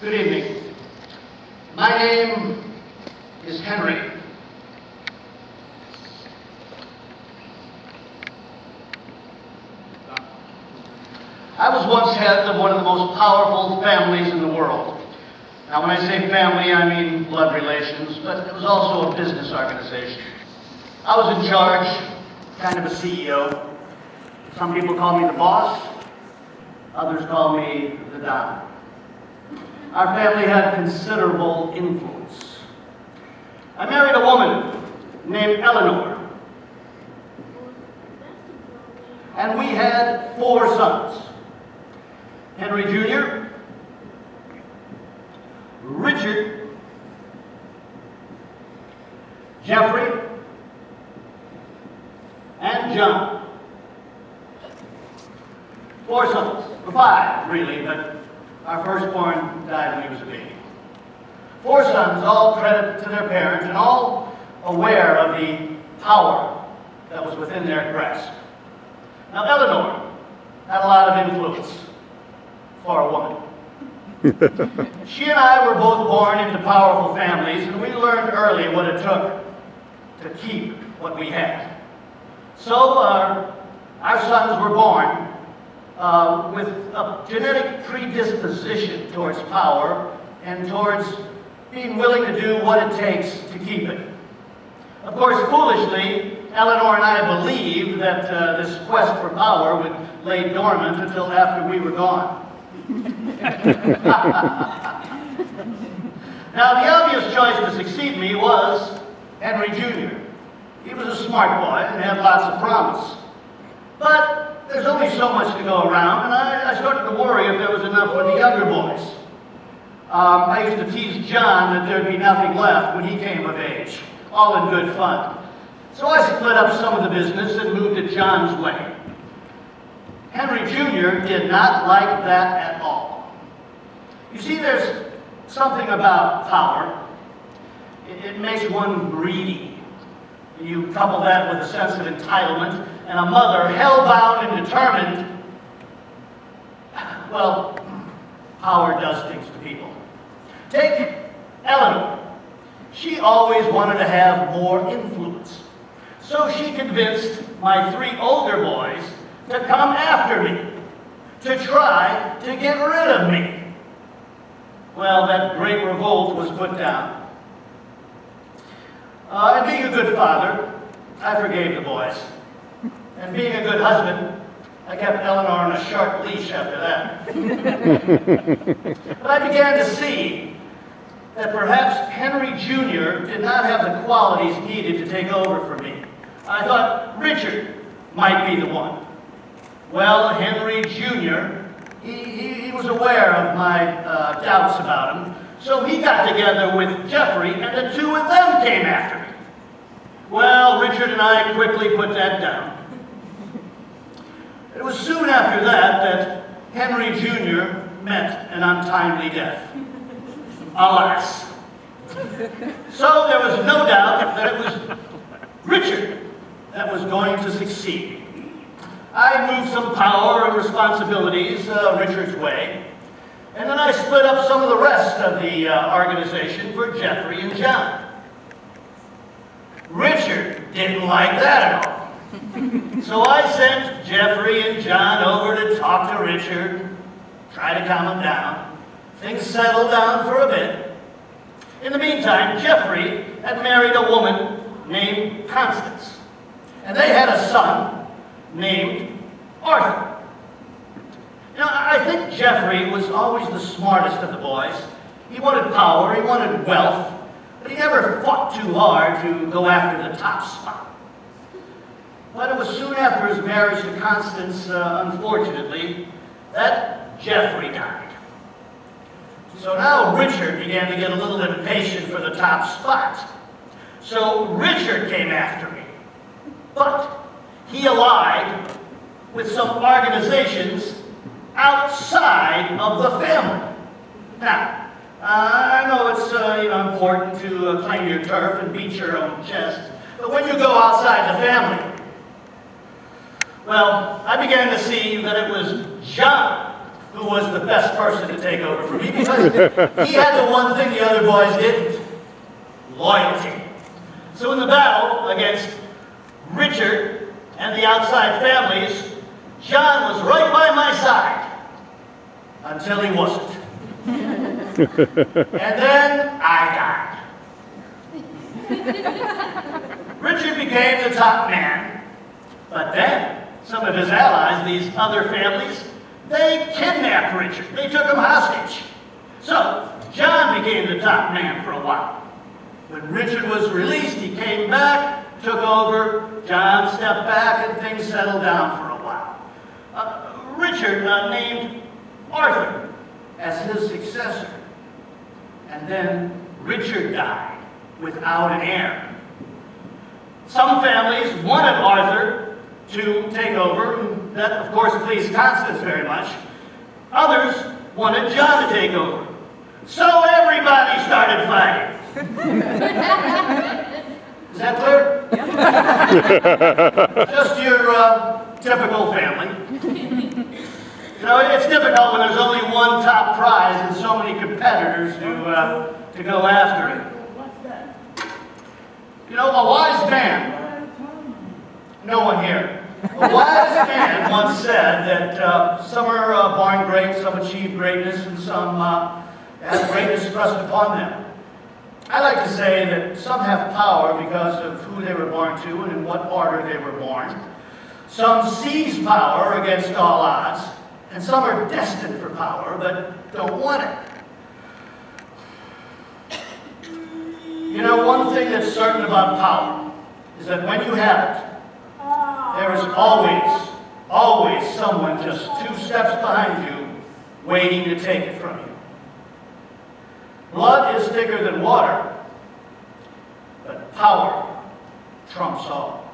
Good evening. My name is Henry. I was once head of one of the most powerful families in the world. Now, when I say family, I mean blood relations, but it was also a business organization. I was in charge, kind of a CEO. Some people call me the boss, others call me the Don. Our family had considerable influence. I married a woman named Eleanor, and we had 4 sons. Henry Jr., Richard, Jeffrey, and John. 4 sons, or 5 really, but our firstborn died when he was a baby. 4 sons, all credit to their parents and all aware of the power that was within their grasp. Now, Eleanor had a lot of influence for a woman. She and I were both born into powerful families, and we learned early what it took to keep what we had. So our sons were born with a genetic predisposition towards power and towards being willing to do what it takes to keep it. Of course, foolishly, Eleanor and I believed that this quest for power would lay dormant until after we were gone. Now, the obvious choice to succeed me was Henry Jr. He was a smart boy and had lots of promise. But there's only so much to go around, and I started to worry if there was enough for the younger boys. I used to tease John that there'd be nothing left when he came of age, all in good fun. So I split up some of the business and moved it John's way. Henry Jr. did not like that at all. You see, there's something about power. It makes one greedy. You couple that with a sense of entitlement and a mother hell-bound and determined. Well, power does things to people. Take Eleanor. She always wanted to have more influence. So she convinced my 3 older boys to come after me, to try to get rid of me. Well, that great revolt was put down. And being a good father, I forgave the boys. And being a good husband, I kept Eleanor on a short leash after that. But I began to see that perhaps Henry Jr. did not have the qualities needed to take over for me. I thought Richard might be the one. Well, Henry Jr., he was aware of my doubts about him, so he got together with Jeffrey, and the 2 of them came after me. Well, Richard and I quickly put that down. It was soon after that Henry Jr. met an untimely death. Alas. So there was no doubt that it was Richard that was going to succeed. I moved some power and responsibilities Richard's way, and then I split up some of the rest of the organization for Jeffrey and John. Richard didn't like that at all. So I sent Jeffrey and John over to talk to Richard, try to calm him down. Things settled down for a bit. In the meantime, Jeffrey had married a woman named Constance, and they had a son named Arthur. You know, I think Jeffrey was always the smartest of the boys. He wanted power, he wanted wealth, but he never fought too hard to go after the top spot. But it was soon after his marriage to Constance, unfortunately, that Jeffrey died. So now Richard began to get a little impatient for the top spot. So Richard came after me. But he allied with some organizations outside of the family. Now, I know it's important to claim your turf and beat your own chest, but when you go outside the family, well, I began to see that it was John who was the best person to take over for me because he had the one thing the other boys didn't: loyalty. So in the battle against Richard and the outside families, John was right by my side until he wasn't. And then I died. Richard became the top man, but then some of his allies, these other families, they kidnapped Richard. They took him hostage. So John became the top man for a while. When Richard was released, he came back, took over, John stepped back, and things settled down for a while. Richard named Arthur as his successor. And then Richard died without an heir. Some families wanted Arthur to take over, and that of course pleased Constance very much. Others wanted John to take over. So everybody started fighting. Is that clear? Just your typical family. You know, it's difficult when there's only one top prize and so many competitors to go after it. You know, a wise man, no one here, a wise man once said that some are born great, some achieve greatness, and some have greatness thrust upon them. I like to say that some have power because of who they were born to and in what order they were born. Some seize power against all odds, and some are destined for power but don't want it. You know, one thing that's certain about power is that when you have it, there is always someone just 2 steps behind you waiting to take it from you. Blood is thicker than water, but power trumps all.